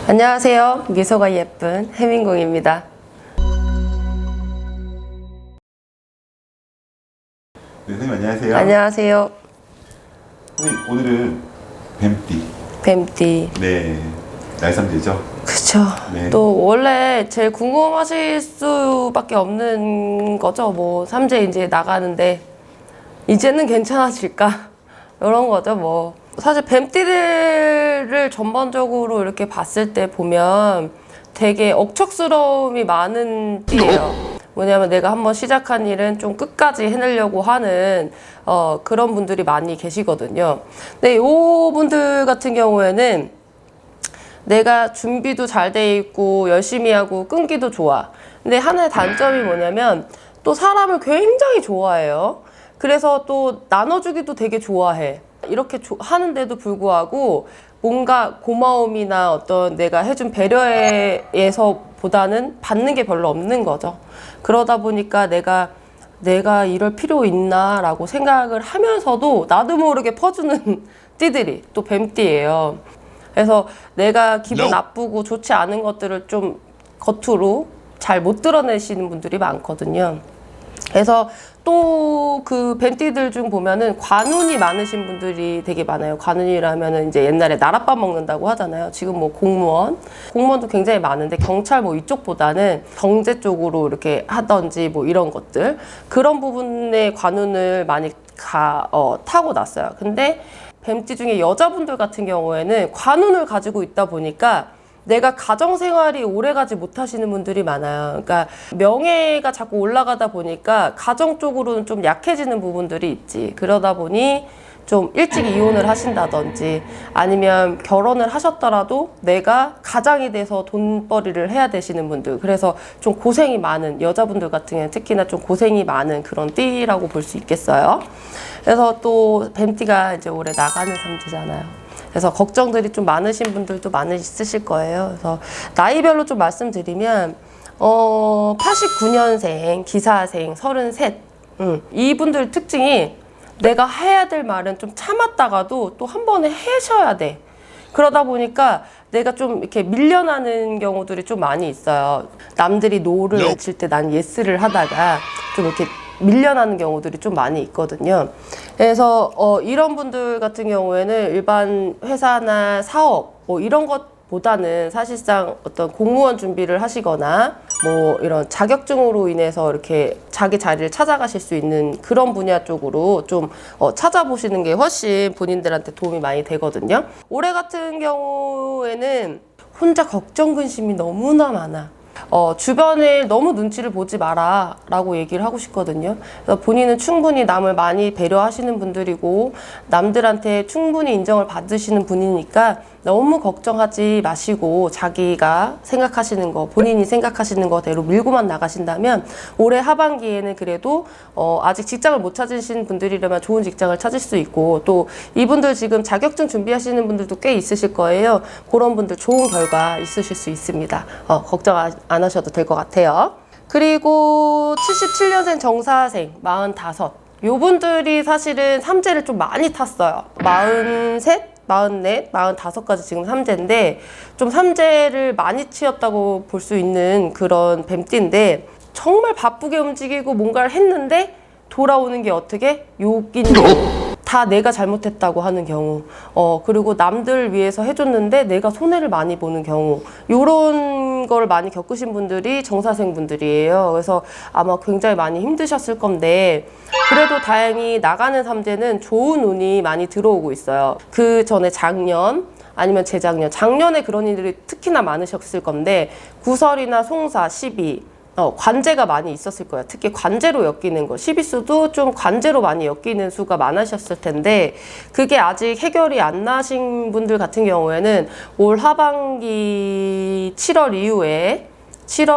안녕하세요. 미소가 예쁜 해민공입니다. 네, 선생님 안녕하세요. 안녕하세요. 선생님 오늘은 뱀띠. 뱀띠. 네, 날삼재죠. 그쵸. 네. 또 원래 제일 궁금하실 수밖에 없는 거죠. 뭐 삼재 이제 나가는데 이제는 괜찮아질까? 이런 거죠. 뭐 사실 뱀띠들을 전반적으로 이렇게 봤을 때 보면 되게 억척스러움이 많은 띠예요. 뭐냐면 내가 한번 시작한 일은 좀 끝까지 해내려고 하는 그런 분들이 많이 계시거든요. 근데 이 분들 같은 경우에는 내가 준비도 잘 돼 있고 열심히 하고 끈기도 좋아. 근데 하나의 단점이 뭐냐면 또 사람을 굉장히 좋아해요. 그래서 또 나눠주기도 되게 좋아해. 이렇게 하는데도 불구하고 뭔가 고마움이나 어떤 내가 해준 배려에서 보다는 받는 게 별로 없는 거죠. 그러다 보니까 내가 이럴 필요 있나 라고 생각을 하면서도 나도 모르게 퍼주는 띠들이 또 뱀띠예요. 그래서 내가 기분 나쁘고 좋지 않은 것들을 좀 겉으로 잘 못 드러내시는 분들이 많거든요. 그래서 또 그 뱀띠들 중 보면은 관운이 많으신 분들이 되게 많아요. 관운이라면은 이제 옛날에 나랏밥 먹는다고 하잖아요. 지금 뭐 공무원도 굉장히 많은데 경찰 뭐 이쪽보다는 경제 쪽으로 이렇게 하던지 뭐 이런 것들 그런 부분의 관운을 많이 타고났어요. 근데 뱀띠 중에 여자분들 같은 경우에는 관운을 가지고 있다 보니까 내가 가정생활이 오래가지 못하시는 분들이 많아요. 그러니까 명예가 자꾸 올라가다 보니까 가정 쪽으로는 좀 약해지는 부분들이 있지. 그러다 보니 좀 일찍 이혼을 하신다든지 아니면 결혼을 하셨더라도 내가 가장이 돼서 돈벌이를 해야 되시는 분들, 그래서 좀 고생이 많은 여자분들 같은 경우는 특히나 좀 고생이 많은 그런 띠라고 볼 수 있겠어요. 그래서 또 뱀띠가 이제 올해 나가는 삼재잖아요. 그래서 걱정들이 좀 많으신 분들도 많이 있으실 거예요. 그래서 나이별로 좀 말씀드리면 89년생, 기사생, 33 이분들 특징이 내가 해야 될 말은 좀 참았다가도 또 한 번에 하셔야 돼. 그러다 보니까 내가 좀 이렇게 밀려나는 경우들이 좀 많이 있어요. 남들이 노를 외칠 때 난 예스를 하다가 좀 이렇게 밀려나는 경우들이 좀 많이 있거든요. 그래서 이런 분들 같은 경우에는 일반 회사나 사업 뭐 이런 것보다는 사실상 어떤 공무원 준비를 하시거나 뭐 이런 자격증으로 인해서 이렇게 자기 자리를 찾아가실 수 있는 그런 분야 쪽으로 좀 찾아보시는 게 훨씬 본인들한테 도움이 많이 되거든요. 올해 같은 경우에는 혼자 걱정 근심이 너무나 많아. 주변에 너무 눈치를 보지 마라 라고 얘기를 하고 싶거든요. 그래서 본인은 충분히 남을 많이 배려하시는 분들이고 남들한테 충분히 인정을 받으시는 분이니까 너무 걱정하지 마시고 자기가 생각하시는 거, 본인이 생각하시는 거대로 밀고만 나가신다면 올해 하반기에는 그래도 아직 직장을 못 찾으신 분들이라면 좋은 직장을 찾을 수 있고, 또 이분들 지금 자격증 준비하시는 분들도 꽤 있으실 거예요. 그런 분들 좋은 결과 있으실 수 있습니다. 걱정 안 하셔도 될 것 같아요. 그리고 77년생 정사생 45 요분들이 사실은 삼재를 좀 많이 탔어요. 43 44, 45까지 지금 삼재인데 좀 삼재를 많이 치었다고 볼 수 있는 그런 뱀띠인데 정말 바쁘게 움직이고 뭔가를 했는데 돌아오는 게 어떻게? 욕인 경우. 다 내가 잘못했다고 하는 경우. 그리고 남들 위해서 해줬는데 내가 손해를 많이 보는 경우. 요런 걸 많이 겪으신 분들이 정사생 분들이에요. 그래서 아마 굉장히 많이 힘드셨을 건데 그래도 다행히 나가는 삼재는 좋은 운이 많이 들어오고 있어요. 그 전에 작년 아니면 작년에 그런 일들이 특히나 많으셨을 건데 구설이나 송사, 시비 관제가 많이 있었을 거예요. 특히 관제로 엮이는 거, 시비수도 좀 관제로 많이 엮이는 수가 많으셨을 텐데 그게 아직 해결이 안 나신 분들 같은 경우에는 올 하반기 7월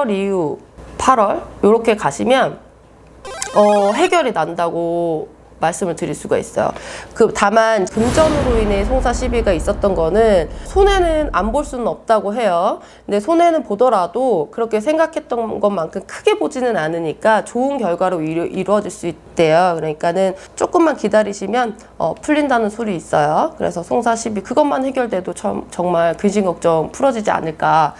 이후 8월 이렇게 가시면 해결이 난다고 말씀을 드릴 수가 있어요. 다만 금전으로 인해 송사 시비가 있었던 거는 손해는 안 볼 수는 없다고 해요. 근데 손해는 보더라도 그렇게 생각했던 것만큼 크게 보지는 않으니까 좋은 결과로 이루어질 수 있대요. 그러니까는 조금만 기다리시면 풀린다는 소리 있어요. 그래서 송사 시비 그것만 해결돼도 정말 근심 걱정 풀어지지 않을까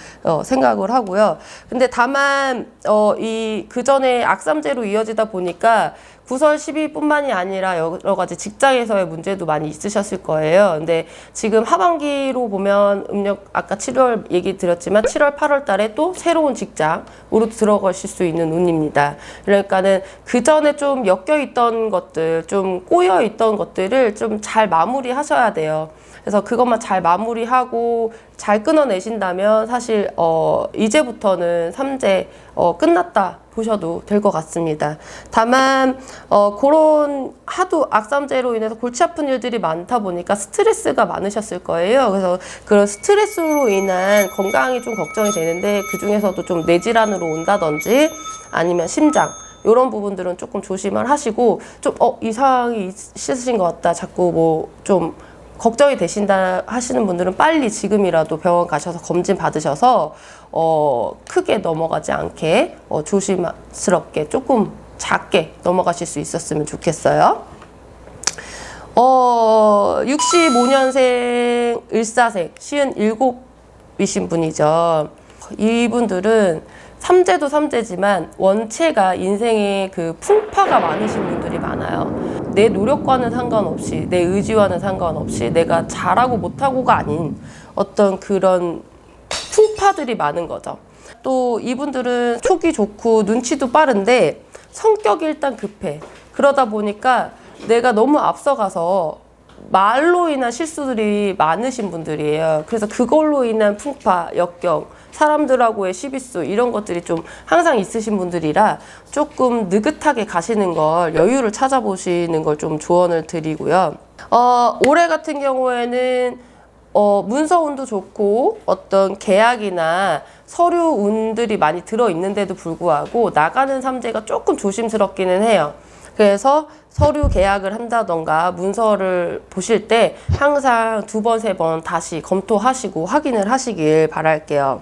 생각을 하고요. 근데 다만 그 전에 악삼재로 이어지다 보니까 구설 시비뿐만이 아니라 여러 가지 직장에서의 문제도 많이 있으셨을 거예요. 근데 지금 하반기로 보면 음력 아까 7월 얘기 드렸지만 7월, 8월 달에 또 새로운 직장으로 들어가실 수 있는 운입니다. 그러니까는 그 전에 좀 엮여 있던 것들, 좀 꼬여 있던 것들을 좀 잘 마무리하셔야 돼요. 그래서 그것만 잘 마무리하고 잘 끊어내신다면 사실 이제부터는 삼재 끝났다 보셔도 될 것 같습니다. 다만 그런 하도 악삼재로 인해서 골치 아픈 일들이 많다 보니까 스트레스가 많으셨을 거예요. 그래서 그런 스트레스로 인한 건강이 좀 걱정이 되는데 그 중에서도 좀 뇌질환으로 온다든지 아니면 심장 이런 부분들은 조금 조심을 하시고 좀 이상이 있으신 것 같다. 자꾸 뭐 좀 걱정이 되신다 하시는 분들은 빨리 지금이라도 병원 가셔서 검진 받으셔서 크게 넘어가지 않게 조심스럽게 조금 작게 넘어가실 수 있었으면 좋겠어요. 65년생 을사생 57이신 분이죠. 이분들은 삼재도 삼재지만 원체가 인생에 그 풍파가 많으신 분들이 많아요. 내 노력과는 상관없이, 내 의지와는 상관없이 내가 잘하고 못하고가 아닌 어떤 그런 풍파들이 많은 거죠. 또 이분들은 촉이 좋고 눈치도 빠른데 성격이 일단 급해. 그러다 보니까 내가 너무 앞서가서 말로 인한 실수들이 많으신 분들이에요. 그래서 그걸로 인한 풍파, 역경, 사람들하고의 시비수 이런 것들이 좀 항상 있으신 분들이라 조금 느긋하게 가시는 걸 여유를 찾아보시는 걸 좀 조언을 드리고요. 올해 같은 경우에는 문서운도 좋고 어떤 계약이나 서류 운들이 많이 들어있는데도 불구하고 나가는 삼재가 조금 조심스럽기는 해요. 그래서 서류 계약을 한다던가 문서를 보실 때 항상 2번, 3번 다시 검토하시고 확인을 하시길 바랄게요.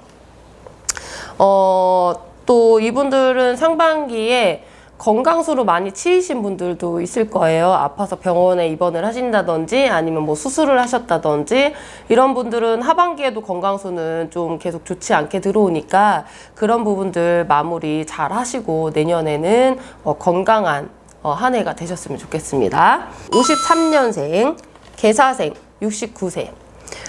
또 이분들은 상반기에 건강수로 많이 치이신 분들도 있을 거예요. 아파서 병원에 입원을 하신다든지 아니면 뭐 수술을 하셨다든지 이런 분들은 하반기에도 건강수는 좀 계속 좋지 않게 들어오니까 그런 부분들 마무리 잘 하시고 내년에는 건강한 한 해가 되셨으면 좋겠습니다. 53년생 계사생 69세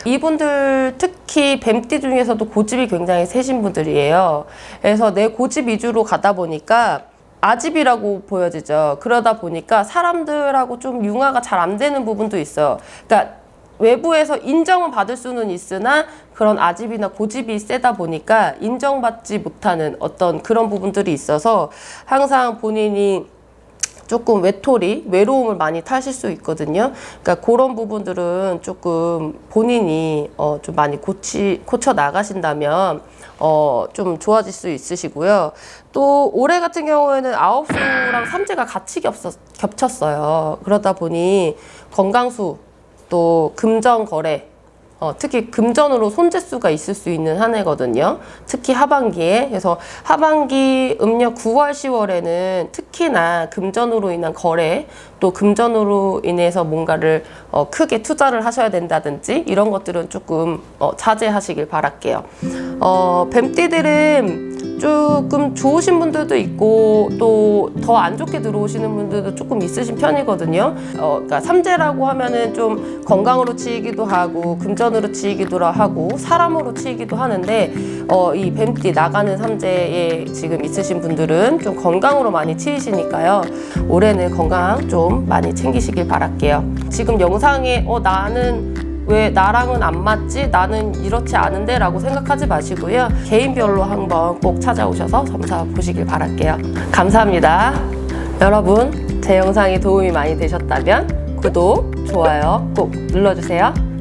이분들 특히 뱀띠 중에서도 고집이 굉장히 세신 분들이에요. 그래서 내 고집 위주로 가다 보니까 아집이라고 보여지죠. 그러다 보니까 사람들하고 좀 융화가 잘 안 되는 부분도 있어요. 그러니까 외부에서 인정은 받을 수는 있으나 그런 아집이나 고집이 세다 보니까 인정받지 못하는 어떤 그런 부분들이 있어서 항상 본인이 조금 외로움을 많이 타실 수 있거든요. 그러니까 그런 부분들은 조금 본인이 좀 많이 고쳐 나가신다면 좀 좋아질 수 있으시고요. 또 올해 같은 경우에는 아홉수랑 삼재가 같이 겹쳤어요. 그러다 보니 건강수 또 금전 거래 특히 금전으로 손재수가 있을 수 있는 한 해거든요. 특히 하반기에. 그래서 하반기 음력 9월, 10월에는 특히나 금전으로 인한 거래, 또 금전으로 인해서 뭔가를 크게 투자를 하셔야 된다든지 이런 것들은 조금 자제하시길 바랄게요. 뱀띠들은 조금 좋으신 분들도 있고 또 더 안 좋게 들어오시는 분들도 조금 있으신 편이거든요. 그러니까 삼재라고 하면은 좀 건강으로 치이기도 하고 금전으로 치이기도 하고 사람으로 치이기도 하는데 이 뱀띠 나가는 삼재에 지금 있으신 분들은 좀 건강으로 많이 치이시니까요. 올해는 건강 좀 많이 챙기시길 바랄게요. 지금 영상에 나는 왜 나랑은 안 맞지? 나는 이렇지 않은데? 라고 생각하지 마시고요. 개인별로 한번 꼭 찾아오셔서 점사 보시길 바랄게요. 감사합니다. 여러분, 제 영상이 도움이 많이 되셨다면 구독, 좋아요 꼭 눌러주세요.